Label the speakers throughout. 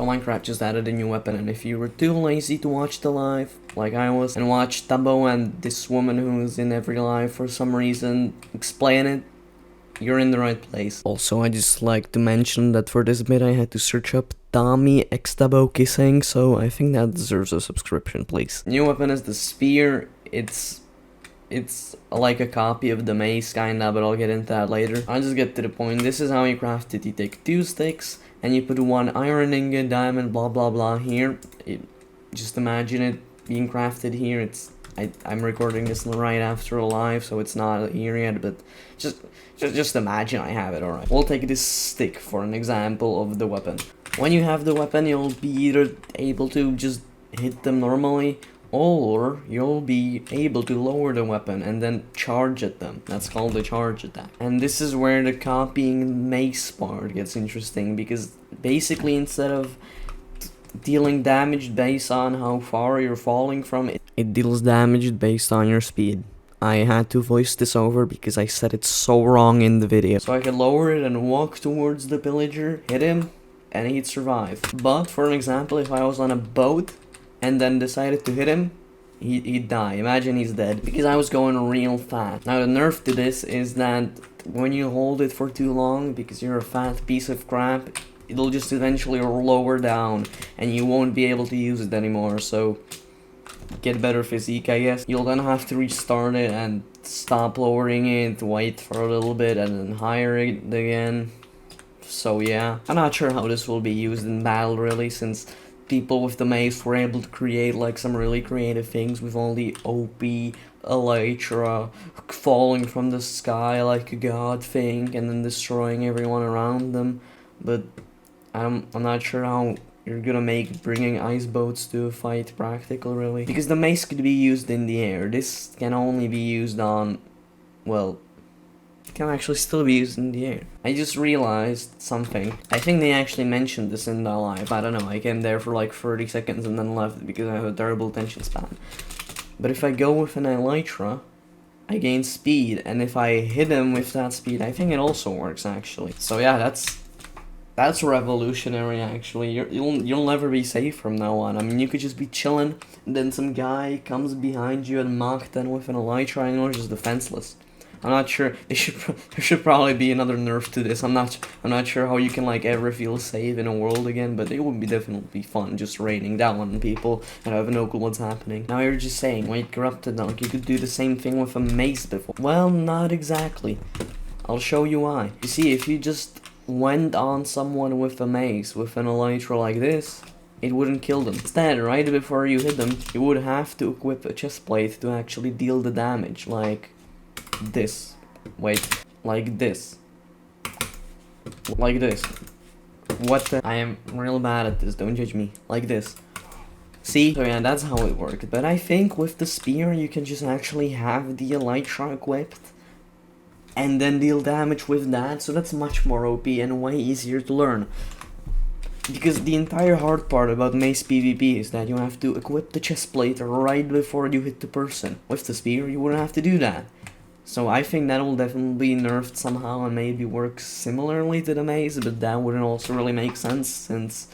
Speaker 1: So Minecraft just added a new weapon, and if you were too lazy to watch the live, like I was, and watch Tabo and this woman who's in every live for some reason explain it, you're in the right place. Also, I just like to mention that for this bit I had to search up Tommy X Tabo kissing, so I think that deserves a subscription, please. New weapon is the spear. It's like a copy of the mace kinda, but I'll get into that later. I'll just get to the point. This is how you craft it. You take 2 sticks and you put 1 iron ingot, diamond, blah blah blah here. Just imagine it being crafted here. I'm recording this right after a live, so it's not here yet, but just imagine I have it, alright. We'll take this stick for an example of the weapon. When you have the weapon, you'll be either able to just hit them normally, or you'll be able to lower the weapon and then charge at them. That's called the charge attack. And this is where the copying mace part gets interesting, because basically instead of dealing damage based on how far you're falling from it, it deals damage based on your speed. I had to voice this over because I said it so wrong in the video. So I could lower it and walk towards the pillager, hit him, and he'd survive. But for an example, if I was on a boat and then decided to hit him, he'd die. Imagine he's dead, because I was going real fast. Now the nerf to this is that when you hold it for too long, because you're a fat piece of crap, it'll just eventually lower down and you won't be able to use it anymore. So get better physique, I guess. You'll then have to restart it and stop lowering it, wait for a little bit, and then higher it again. So yeah, I'm not sure how this will be used in battle really, since people with the mace were able to create like some really creative things with all the OP elytra falling from the sky like a god thing and then destroying everyone around them. But I'm not sure how you're gonna make bringing ice boats to a fight practical really, because the mace could be used in the air. This can only be used on, well, it can actually still be used in the air. I just realized something. I think they actually mentioned this in the live. I don't know, I came there for like 30 seconds and then left because I have a terrible attention span. But if I go with an elytra, I gain speed, and if I hit him with that speed, I think it also works actually. So yeah, that's revolutionary actually. You'll never be safe from now on. I mean, you could just be chilling, and then some guy comes behind you and mocked them with an elytra, and you're just defenseless. I'm not sure. There should probably be another nerf to this. I'm not sure how you can like ever feel safe in a world again, but it would be definitely fun just raining down on people and have no clue what's happening. Now you're just saying, wait, corrupted dunk, you could do the same thing with a mace before. Well, not exactly. I'll show you why. You see, if you just went on someone with a mace, with an elytra like this, it wouldn't kill them. Instead, right before you hit them, you would have to equip a chest plate to actually deal the damage, like this. Wait, like this. Like this. What the? I am real bad at this, don't judge me. Like this. See? So yeah, that's how it worked. But I think with the spear, you can just actually have the elytra equipped and then deal damage with that, so that's much more OP and way easier to learn. Because the entire hard part about mace PvP is that you have to equip the chest plate right before you hit the person. With the spear, you wouldn't have to do that. So I think that will definitely be nerfed somehow and maybe work similarly to the mace, but that wouldn't also really make sense, since,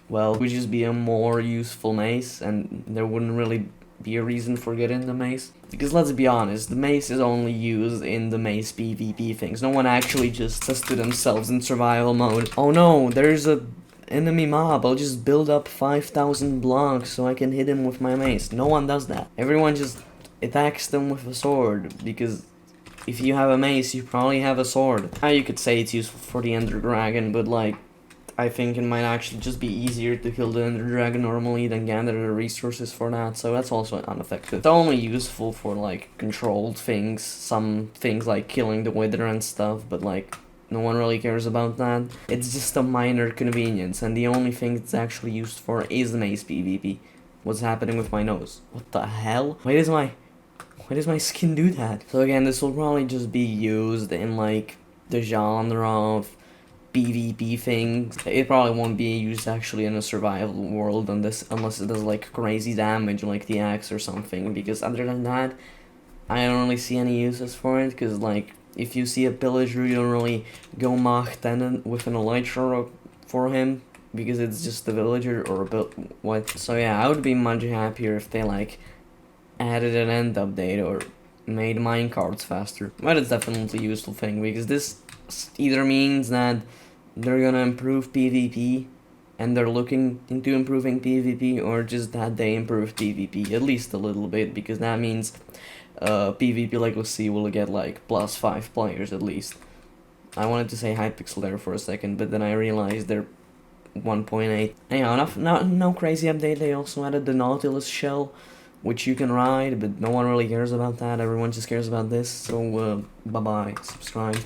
Speaker 1: well, it would just be a more useful mace and there wouldn't really be a reason for getting the mace. Because let's be honest, the mace is only used in the mace PvP things. No one actually just says to themselves in survival mode, oh no, there's a enemy mob, I'll just build up 5,000 blocks so I can hit him with my mace. No one does that. Everyone just attacks them with a sword, because if you have a mace, you probably have a sword. Now you could say it's useful for the Ender Dragon, but like, I think it might actually just be easier to kill the Ender Dragon normally than gather the resources for that, so that's also ineffective. It's only useful for like controlled things, some things like killing the Wither and stuff, but like, no one really cares about that. It's just a minor convenience, and the only thing it's actually used for is mace PvP. What's happening with my nose? What the hell? Why does my skin do that? So again, this will probably just be used in like the genre of PvP things. It probably won't be used actually in a survival world unless it does like crazy damage like the axe or something, because other than that, I don't really see any uses for it, because like, if you see a pillager, you don't really go Mach 10 with an elytra for him. because it's just a villager or a what. So yeah, I would be much happier if they like added an end update or made minecarts faster. But it's definitely a useful thing, because this either means that they're gonna improve PvP and they're looking into improving PvP, or just that they improve PvP at least a little bit, because that means PvP Legacy will get like +5 players at least. I wanted to say Hypixel there for a second, but then I realized they're 1.8. Anyhow, no crazy update. They also added the Nautilus shell, which you can ride, but no one really cares about that. Everyone just cares about this. So bye bye, subscribe.